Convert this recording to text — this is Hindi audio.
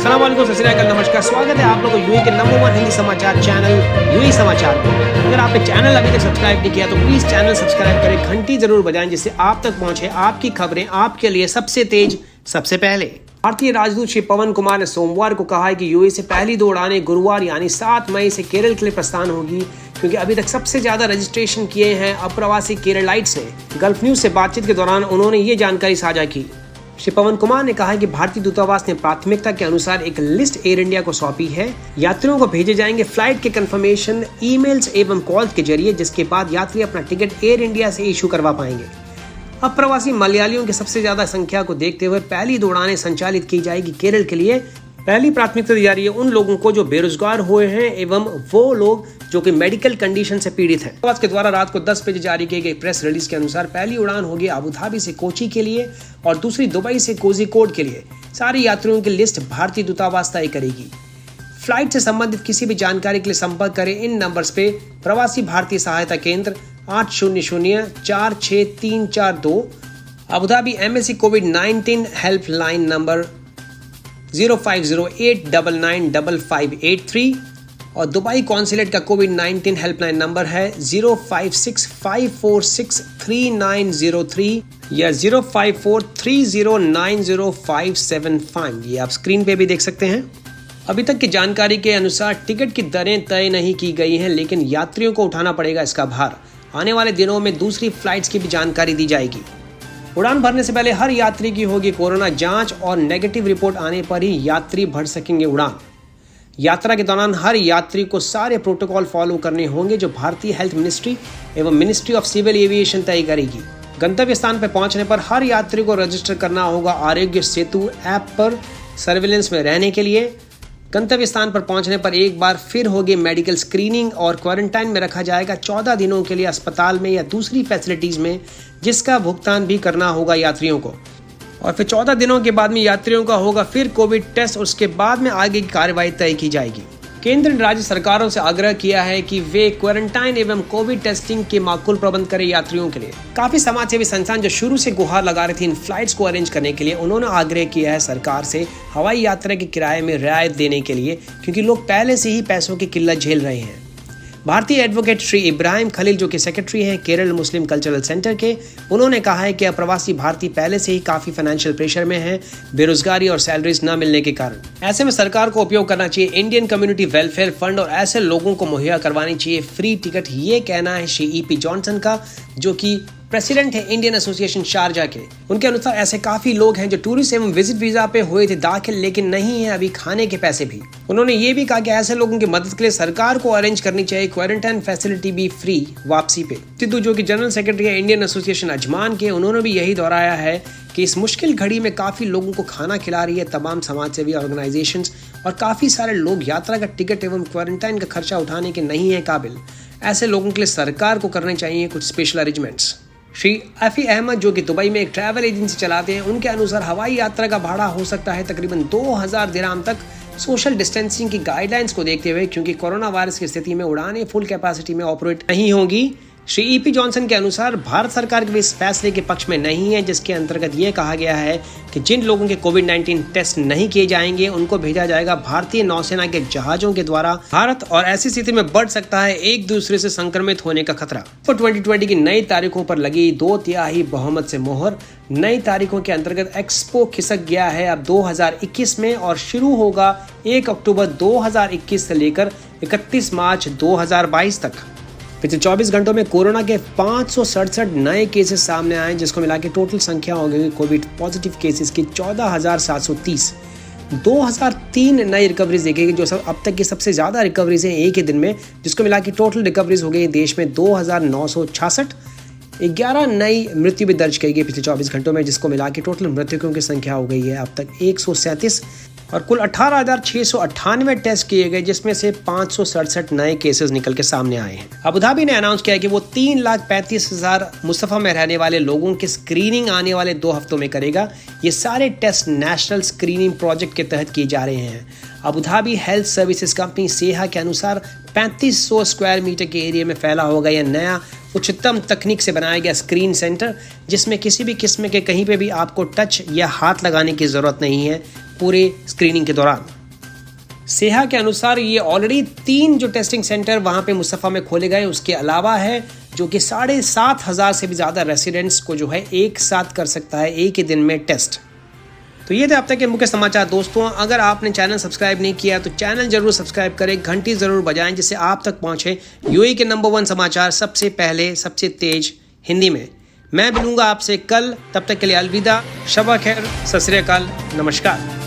अस्सलाम वालेकुम, सत श्री अकाल, नमस्कार। स्वागत है आप लोगों को यूएई के नंबर 1 हिंदी समाचार चैनल यूएई समाचार में। अगर आपने चैनल अभी तक सब्सक्राइब नहीं किया तो प्लीज चैनल सब्सक्राइब करें, घंटी जरूर बजाएं जिससे आप तक पहुंचे आपकी खबरें आपके लिए सबसे तेज सबसे पहले। भारतीय राजदूत श्री पवन कुमार ने सोमवार को कहा है कि यूएई से पहली 2 उड़ानें गुरुवार यानी 7 मई से केरल के लिए प्रस्थान होगी, क्योंकि अभी तक सबसे ज्यादा रजिस्ट्रेशन किए हैं अप्रवासी केरलाइट्स ने। गल्फ न्यूज से बातचीत के दौरान उन्होंने ये जानकारी साझा की। श्री पवन कुमार ने कहा है कि भारतीय दूतावास ने प्राथमिकता के अनुसार एक लिस्ट एयर इंडिया को सौंपी है। यात्रियों को भेजे जाएंगे फ्लाइट के कंफर्मेशन ईमेल्स एवं कॉल्स के जरिए, जिसके बाद यात्री अपना टिकट एयर इंडिया से इशू करवा पाएंगे। अप्रवासी मलयालियों की सबसे ज्यादा संख्या को देखते हुए पहली 2 उड़ानें संचालित की जाएगी केरल के लिए। पहली प्राथमिकता दी जा रही है उन लोगों को जो बेरोजगार हुए हैं एवं वो लोग जो कि मेडिकल कंडीशन से पीड़ित हैं। दूतावास के द्वारा रात को 10 बजे जारी की गई प्रेस रिलीज के अनुसार पहली उड़ान होगी अबू धाबी से कोची के लिए और दूसरी दुबई से कोझिकोड के लिए। सारे यात्रियों की लिस्ट भारतीय दूतावास तय करेगी। फ्लाइट से संबंधित किसी भी जानकारी के लिए संपर्क करें इन नंबर्स पे। प्रवासी भारतीय सहायता केंद्र 800-46342, अबू धाबी एमएससी कोविड-19 हेल्पलाइन नंबर 0508995583 और दुबई कॉन्सुलेट का कोविड-19 हेल्पलाइन नंबर है 0565463903 या 0543090575। ये आप स्क्रीन पे भी देख सकते हैं। अभी तक की जानकारी के अनुसार टिकट की दरें तय नहीं की गई हैं, लेकिन यात्रियों को उठाना पड़ेगा इसका भार। आने वाले दिनों में दूसरी फ्लाइट्स की भी जानकारी दी जाएगी। उड़ान भरने से पहले हर यात्री की होगी कोरोना जांच और नेगेटिव रिपोर्ट आने पर ही यात्री भर सकेंगे उड़ान। यात्रा के दौरान हर यात्री को सारे प्रोटोकॉल फॉलो करने होंगे जो भारतीय हेल्थ मिनिस्ट्री एवं मिनिस्ट्री ऑफ सिविल एविएशन तय करेगी। गंतव्य स्थान पर पहुंचने पर हर यात्री को रजिस्टर करना होगा आरोग्य सेतु ऐप पर सर्विलेंस में रहने के लिए। गंतव्य स्थान पर पहुंचने पर एक बार फिर होगी मेडिकल स्क्रीनिंग और क्वारंटाइन में रखा जाएगा 14 दिनों के लिए अस्पताल में या दूसरी फैसिलिटीज में, जिसका भुगतान भी करना होगा यात्रियों को। और फिर 14 दिनों के बाद में यात्रियों का होगा फिर कोविड टेस्ट, उसके बाद में आगे की कार्रवाई तय की जाएगी। केंद्र ने राज्य सरकारों से आग्रह किया है कि वे क्वारंटाइन एवं कोविड टेस्टिंग के माकूल प्रबंध करें यात्रियों के लिए। काफी समाजसेवी संस्थान जो शुरू से गुहार लगा रही थी इन फ्लाइट्स को अरेंज करने के लिए, उन्होंने आग्रह किया है सरकार से हवाई यात्रा के किराए में रियायत देने के लिए, क्योंकि लोग पहले से ही पैसों की किल्लत झेल रहे हैं। भारतीय एडवोकेट श्री इब्राहिम खलील जो कि सेक्रेटरी हैं केरल मुस्लिम कल्चरल सेंटर के, उन्होंने कहा है कि अप्रवासी भारतीय पहले से ही काफी फाइनेंशियल प्रेशर में हैं, बेरोजगारी और सैलरीज न मिलने के कारण। ऐसे में सरकार को उपयोग करना चाहिए इंडियन कम्युनिटी वेलफेयर फंड और ऐसे लोगों को मुहैया करवानी चाहिए फ्री टिकट। ये कहना है श्री ईपी जॉनसन का, जो कि प्रेसिडेंट है इंडियन एसोसिएशन शारजा के। उनके अनुसार ऐसे काफी लोग हैं जो टूरिस्ट एवं विजिट वीजा पे हुए थे दाखिल, लेकिन नहीं है अभी खाने के पैसे भी। उन्होंने ये भी कहा कि ऐसे लोगों की मदद के लिए सरकार को अरेंज करनी चाहिए क्वारंटाइन फैसिलिटी भी फ्री वापसी पे। सिद्धू जो कि जनरल सेक्रेटरी है इंडियन एसोसिएशन अजमान के, उन्होंने भी यही दोहराया है कि इस मुश्किल घड़ी में काफी लोगों को खाना खिला रही है तमाम समाजसेवी ऑर्गेनाइजेशंस, और काफी सारे लोग यात्रा का टिकट एवं क्वारंटाइन का खर्चा उठाने के नहीं है काबिल। ऐसे लोगों के लिए सरकार को करने चाहिए कुछ स्पेशल अरेंजमेंट्स। श्री अफी अहमद जो कि दुबई में एक ट्रैवल एजेंसी चलाते हैं, उनके अनुसार हवाई यात्रा का भाड़ा हो सकता है तकरीबन 2000 दिरहम तक, सोशल डिस्टेंसिंग की गाइडलाइंस को देखते हुए, क्योंकि कोरोना वायरस की स्थिति में उड़ानें फुल कैपेसिटी में ऑपरेट नहीं होंगी। श्री ईपी जॉनसन के अनुसार भारत सरकार भी इस फैसले के पक्ष में नहीं है, जिसके अंतर्गत ये कहा गया है कि जिन लोगों के कोविड-19 टेस्ट नहीं किए जाएंगे उनको भेजा जाएगा भारतीय नौसेना के जहाजों के द्वारा भारत, और ऐसी स्थिति में बढ़ सकता है एक दूसरे से संक्रमित होने का खतरा। तो 2020 की नई तारीखों पर लगी 2/3 बहुमत से मोहर। नई तारीखों के अंतर्गत एक्सपो खिसक गया है अब 2021 में और शुरू होगा 1 अक्टूबर 2021 से लेकर 31 मार्च 2022 तक। पिछले 24 घंटों में कोरोना के 567 नए केसेस सामने आए, जिसको मिला के टोटल संख्या हो गई कोविड पॉजिटिव केसेस की 14,730। 2003 नई रिकवरीज देखी गई, जो अब तक की सबसे ज्यादा रिकवरीज हैं एक ही दिन में, जिसको मिला के टोटल रिकवरीज हो गई देश में 2,966। 11 नई मृत्यु भी दर्ज की गई पिछले 24 घंटों में, जिसको मिला के टोटल मृतकों की संख्या हो गई है अब तक 137, और कुल 18,698 टेस्ट किए गए, जिसमें से 567 नए केसेस निकल के सामने आए हैं। अबू धाबी ने अनाउंस किया कि वो 3,35,000 मुस्तफा में रहने वाले लोगों की स्क्रीनिंग आने वाले 2 हफ्तों में करेगा। ये सारे टेस्ट नेशनल स्क्रीनिंग प्रोजेक्ट के तहत किए जा रहे हैं। Abu Dhabi health services company SEHA के अनुसार 3500 स्क्वायर मीटर के एरिया में फैला होगा यह नया उच्चतम तकनीक से बनाया गया स्क्रीन सेंटर, जिसमें किसी भी किस्म के कहीं पे भी आपको टच या हाथ लगाने की जरूरत नहीं है पूरे स्क्रीनिंग के दौरान। सेहा के अनुसार ये ऑलरेडी 3 जो टेस्टिंग सेंटर वहां पे मुस्तफ़ा में खोले गए, उसके अलावा है जो कि 7,500 से भी ज़्यादा रेसिडेंट्स को जो है एक साथ कर सकता है एक ही दिन में टेस्ट। तो ये थे अब तक के मुख्य समाचार दोस्तों। अगर आपने चैनल सब्सक्राइब नहीं किया तो चैनल जरूर सब्सक्राइब करें, घंटी ज़रूर बजाएं जिससे आप तक पहुंचे यूएई के नंबर 1 समाचार सबसे पहले, सबसे तेज हिंदी में। मैं मिलूंगा आपसे कल, तब तक के लिए अलविदा, शब खैर, सत श्री अकाल, नमस्कार।